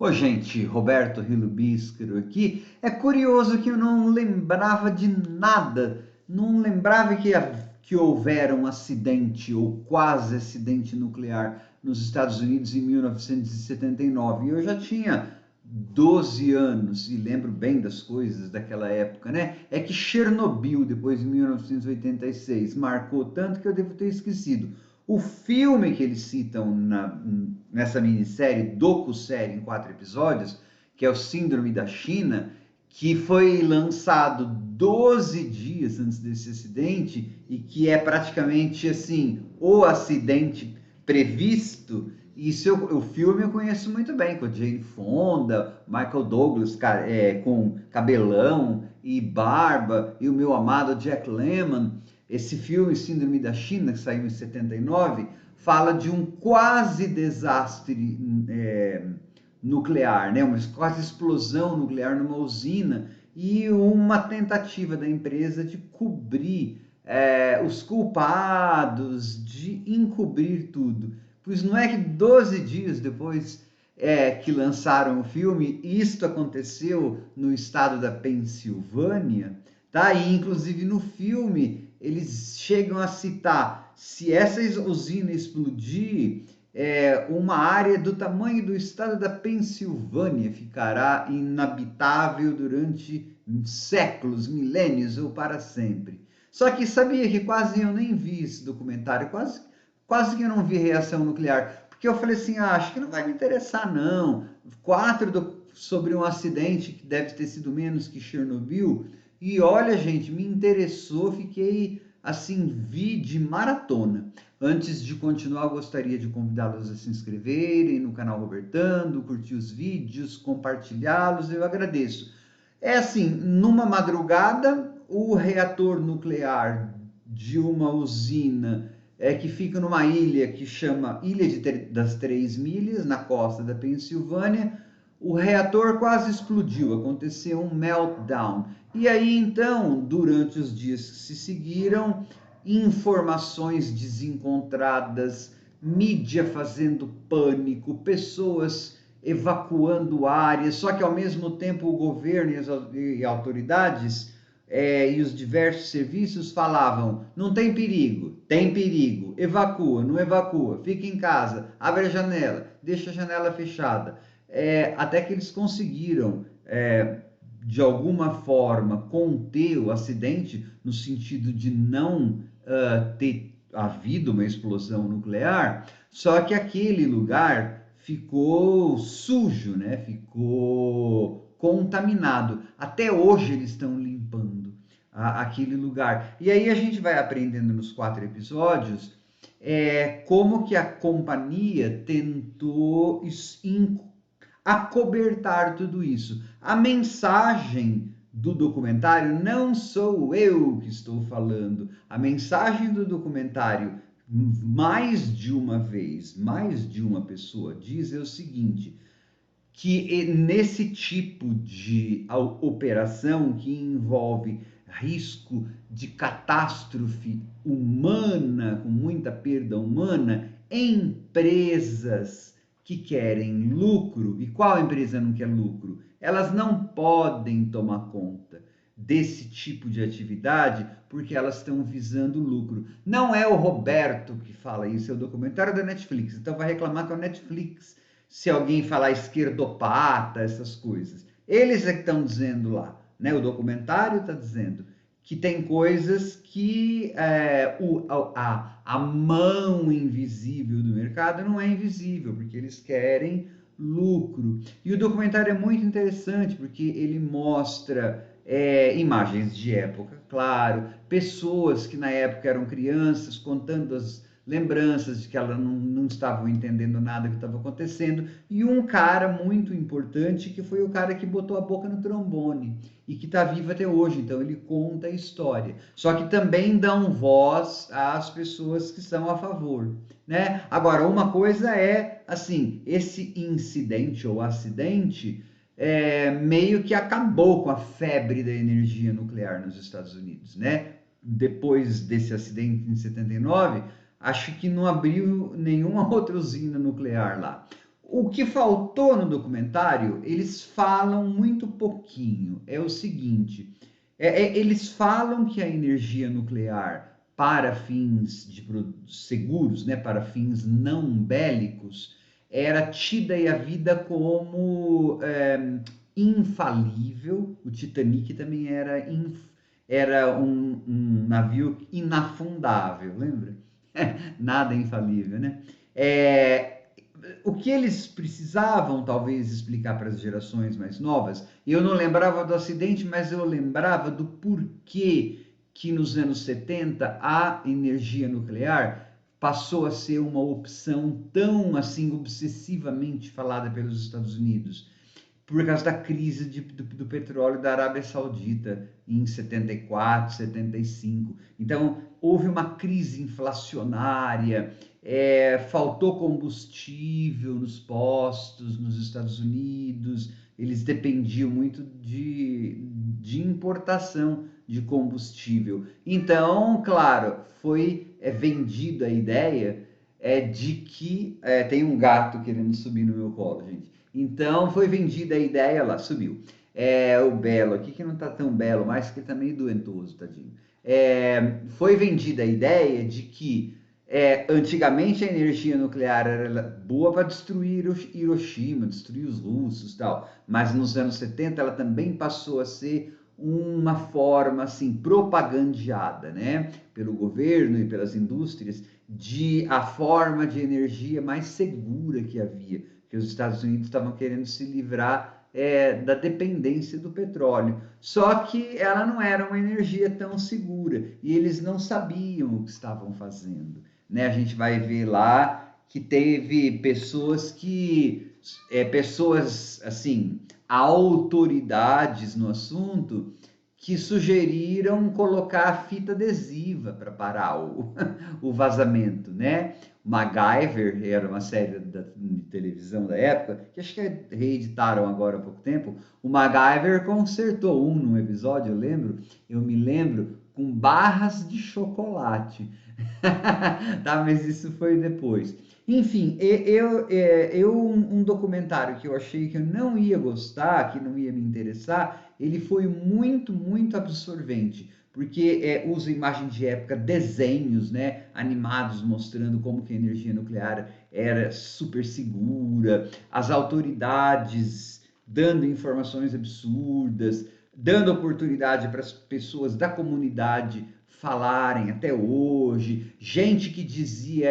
Ô, gente, Roberto Rilo Bíscaro aqui. É curioso que eu não lembrava de nada, não lembrava que houvera um acidente ou quase acidente nuclear nos Estados Unidos em 1979. Eu já tinha 12 anos e lembro bem das coisas daquela época, né? É que Chernobyl, depois de 1986, marcou tanto que eu devo ter esquecido. O filme que eles citam nessa minissérie, docu-série em 4 episódios, que é o Síndrome da China, que foi lançado 12 dias antes desse acidente e que é praticamente assim o acidente previsto. O filme eu conheço muito bem, com a Jane Fonda, Michael Douglas com cabelão e barba, e o meu amado Jack Lemmon. Esse filme, Síndrome da China, que saiu em 79, fala de um quase desastre nuclear, né? Uma quase explosão nuclear numa usina e uma tentativa da empresa de cobrir os culpados, de encobrir tudo. Pois não é que 12 dias depois que lançaram o filme, isto aconteceu no estado da Pensilvânia, tá? E inclusive no filme eles chegam a citar: se essa usina explodir, uma área do tamanho do estado da Pensilvânia ficará inabitável durante séculos, milênios ou para sempre. Só que sabia que quase eu nem vi esse documentário, quase que eu não vi reação nuclear, porque eu falei assim, acho que não vai me interessar não. Sobre um acidente que deve ter sido menos que Chernobyl, e olha, gente, me interessou, fiquei assim, vi de maratona. Antes de continuar, eu gostaria de convidá-los a se inscreverem no canal Robertando, curtir os vídeos, compartilhá-los, eu agradeço. É assim, numa madrugada, o reator nuclear de uma usina que fica numa ilha que chama das Três Milhas, na costa da Pensilvânia, o reator quase explodiu, aconteceu um meltdown. E aí, então, durante os dias que se seguiram, informações desencontradas, mídia fazendo pânico, pessoas evacuando áreas, só que ao mesmo tempo o governo e autoridades e os diversos serviços falavam: não tem perigo, evacua, não evacua, fica em casa, abre a janela, deixa a janela fechada. Até que eles conseguiram, de alguma forma, conter o acidente, no sentido de não ter havido uma explosão nuclear, só que aquele lugar ficou sujo, né? Ficou contaminado. Até hoje eles estão limpando aquele lugar. E aí a gente vai aprendendo nos 4 episódios como que a companhia tentou acobertar tudo isso. A mensagem do documentário não sou eu que estou falando. A mensagem do documentário, mais de uma vez, mais de uma pessoa diz o seguinte: que nesse tipo de operação que envolve risco de catástrofe humana, com muita perda humana, empresas que querem lucro, e qual empresa não quer lucro? Elas não podem tomar conta desse tipo de atividade porque elas estão visando lucro. Não é o Roberto que fala isso, é o documentário da Netflix. Então vai reclamar com a Netflix se alguém falar esquerdopata, essas coisas. Eles é que estão dizendo lá, né? O documentário está dizendo que tem coisas que a mão invisível do mercado não é invisível, porque eles querem lucro. E o documentário é muito interessante, porque ele mostra imagens de época, claro, pessoas que na época eram crianças contando as lembranças de que elas não estavam entendendo nada que estava acontecendo, e um cara muito importante que foi o cara que botou a boca no trombone e que está vivo até hoje, então ele conta a história, só que também dão voz às pessoas que são a favor, né? Agora, uma coisa é, assim, esse incidente ou acidente meio que acabou com a febre da energia nuclear nos Estados Unidos, né? Depois desse acidente em 79, acho que não abriu nenhuma outra usina nuclear lá. O que faltou no documentário, eles falam muito pouquinho. É o seguinte: eles falam que a energia nuclear para fins seguros, né, para fins não bélicos, era tida e a vida como infalível. O Titanic também era um navio inafundável, lembra? Nada infalível, né? O que eles precisavam talvez explicar para as gerações mais novas, eu não lembrava do acidente, mas eu lembrava do porquê que nos anos 70 a energia nuclear passou a ser uma opção tão assim obsessivamente falada pelos Estados Unidos por causa da crise do petróleo da Arábia Saudita em 74, 75. Então, houve uma crise inflacionária, faltou combustível nos postos nos Estados Unidos, eles dependiam muito de importação de combustível. Então, claro, foi vendida a ideia de que... tem um gato querendo subir no meu colo, gente. Então foi vendida a ideia lá, subiu. O Belo aqui, que não tá tão belo mais, que tá meio doentoso, tadinho. Foi vendida a ideia de que antigamente a energia nuclear era boa para destruir Hiroshima, destruir os russos e tal, mas nos anos 70 ela também passou a ser uma forma assim propagandeada, né, pelo governo e pelas indústrias, de a forma de energia mais segura que havia, que os Estados Unidos estavam querendo se livrar da dependência do petróleo. Só que ela não era uma energia tão segura e eles não sabiam o que estavam fazendo, né? A gente vai ver lá que teve pessoas assim, autoridades no assunto, que sugeriram colocar fita adesiva para parar o vazamento, né? MacGyver era uma série de televisão da época, que acho que reeditaram agora há pouco tempo. O MacGyver consertou num episódio, eu me lembro, com barras de chocolate. Tá, mas isso foi depois. Enfim, um documentário que eu achei que eu não ia gostar, que não ia me interessar, ele foi muito, muito absorvente, porque usa imagem de época, desenhos, né, animados mostrando como que a energia nuclear era super segura, as autoridades dando informações absurdas, dando oportunidade para as pessoas da comunidade falarem até hoje, gente que dizia,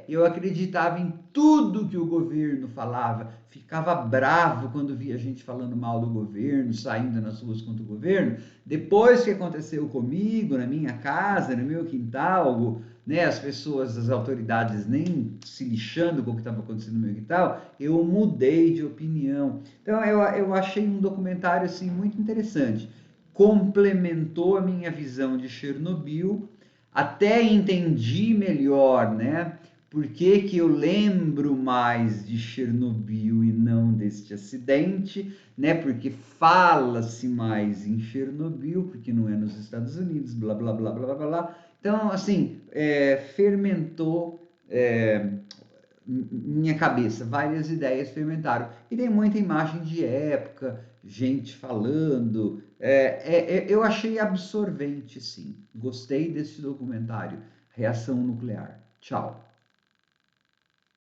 eu acreditava em tudo que o governo falava, ficava bravo quando via gente falando mal do governo, saindo nas ruas contra o governo. Depois que aconteceu comigo, na minha casa, no meu quintal, né, as pessoas, as autoridades nem se lixando com o que estava acontecendo no meu quintal, eu mudei de opinião. Então eu achei um documentário assim muito interessante, complementou a minha visão de Chernobyl, até entendi melhor, né? Por que que eu lembro mais de Chernobyl e não deste acidente, né? Porque fala-se mais em Chernobyl, porque não é nos Estados Unidos, blá, blá, blá, blá, blá, blá. Então, assim, fermentou minha cabeça, várias ideias fermentaram. E tem muita imagem de época, gente falando. Eu achei absorvente, sim. Gostei desse documentário, Reação Nuclear. Tchau.